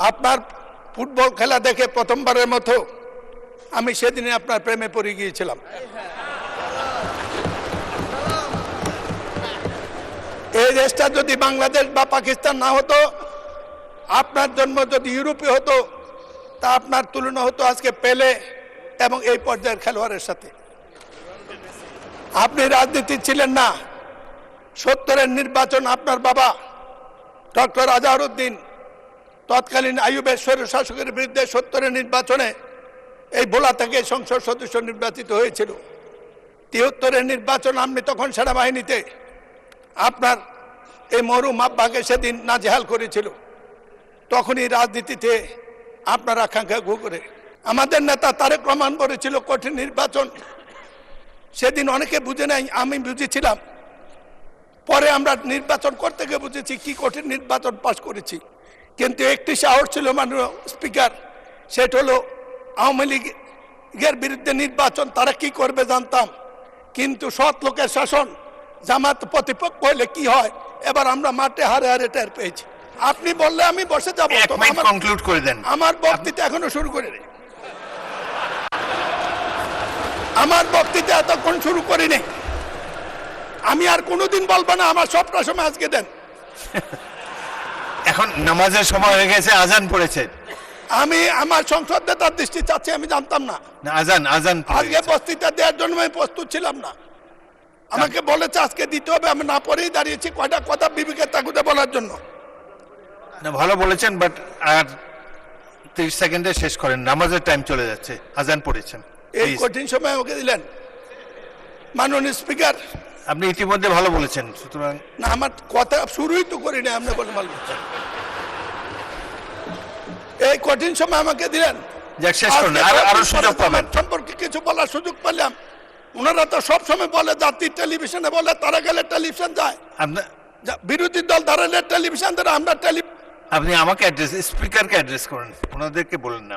আপনার ফুটবল খেলা দেখে প্রথমবারের মতো আমি সেদিনে আপনার প্রেমে পড়ে গিয়েছিলাম। এই দেশটা যদি বাংলাদেশ বা পাকিস্তান না হতো, আপনার জন্ম যদি ইউরোপে হতো, তা আপনার তুলনা হতো আজকে পেলে এবং এই পর্যায়ের খেলোয়াড়ের সাথে। আপনি রাজনীতি ছিলেন না। 70-এর নির্বাচন আপনার বাবা ডক্টর আজহারউদ্দিন তৎকালীন আইয়ুবের স্বৈরশাসকের বিরুদ্ধে 70-এর নির্বাচনে এই ভোলা থেকে সংসদ সদস্য নির্বাচিত হয়েছিল। 73-এর নির্বাচন আপনি তখন সেনাবাহিনীতে আপনার এই মরহুম আব্বাকে সেদিন নাজেহাল করেছিল। তখনই রাজনীতিতে আপনার আকাঙ্ক্ষা ঘু করে আমাদের নেতা তারেক রহমান বলেছিল কঠিন নির্বাচন। সেদিন অনেকে বুঝে নাই, আমি বুঝেছিলাম। পরে আমরা নির্বাচন করতে গিয়ে বুঝেছি কি কঠিন নির্বাচন পাশ করেছি। কিন্তু একটি সাহস ছিল মাননীয় স্পিকার, সেটা হলো আওয়ামী লীগের বিরুদ্ধে নির্বাচন তারা কি করবে জানতাম, কিন্তু সৎ লোকের শাসন জামাত প্রতিপক্ষ হলে কি হয় এবার আমরা মাঠে হারে হারে টের পেয়েছি। আপনি বললে আমি বসে যাবো। কনক্লুড করে দেন। আমার বক্তৃতা এখনো শুরু করে নেই। আমার বক্তৃতা এতক্ষণ শুরু করিনি। আমি আর কোনোদিন বলবো না। আমার সবটা সময় আজকে দেন। এখন নামাজের সময় হয়ে গেছে, আজান পড়েছে। আমি আমার সংসদ নেতার দৃষ্টি চাচ্ছি, আমি জানতাম না। আজান আজকে বক্তৃতা দেওয়ার জন্য আমি প্রস্তুত ছিলাম না। আমাকে বলেছে আজকে দিতে হবে, আমি না পড়েই দাঁড়িয়েছি কয়টা কথা বিবেকের তাগুদে বলার জন্য। ভালো বলেছেন, বাট আর 30 সেকেন্ডে শেষ করেন, নামাজের টাইম চলে যাচ্ছে, আজান পড়েছেন। এই কঠিন সময় আমাকে দিলেন মাননীয় স্পিকার। আপনি ইতিমধ্যে ভালো বলেছেন, সুতরাং না, আমার কথা শুরুই তো করি না, আপনি বলে ভালো বলছেন। এই কঠিন সময় আমাকে দিলেন, যাক শেষ করুন, আরো সুযোগ পাবেন। সম্পর্কে কিছু বলার সুযোগ পেলাম। ওনারা তো সবসময় বলে জাতির টেলিভিশনে বলে, তারা গেলে টেলিভিশন যায়, বিরোধী দল দাঁড়ালে টেলিভিশন ধরে, আমরা আপনি আমাকে অ্যাড্রেস, স্পিকারকে অ্যাড্রেস করেন, ওনাদেরকে বলেন না।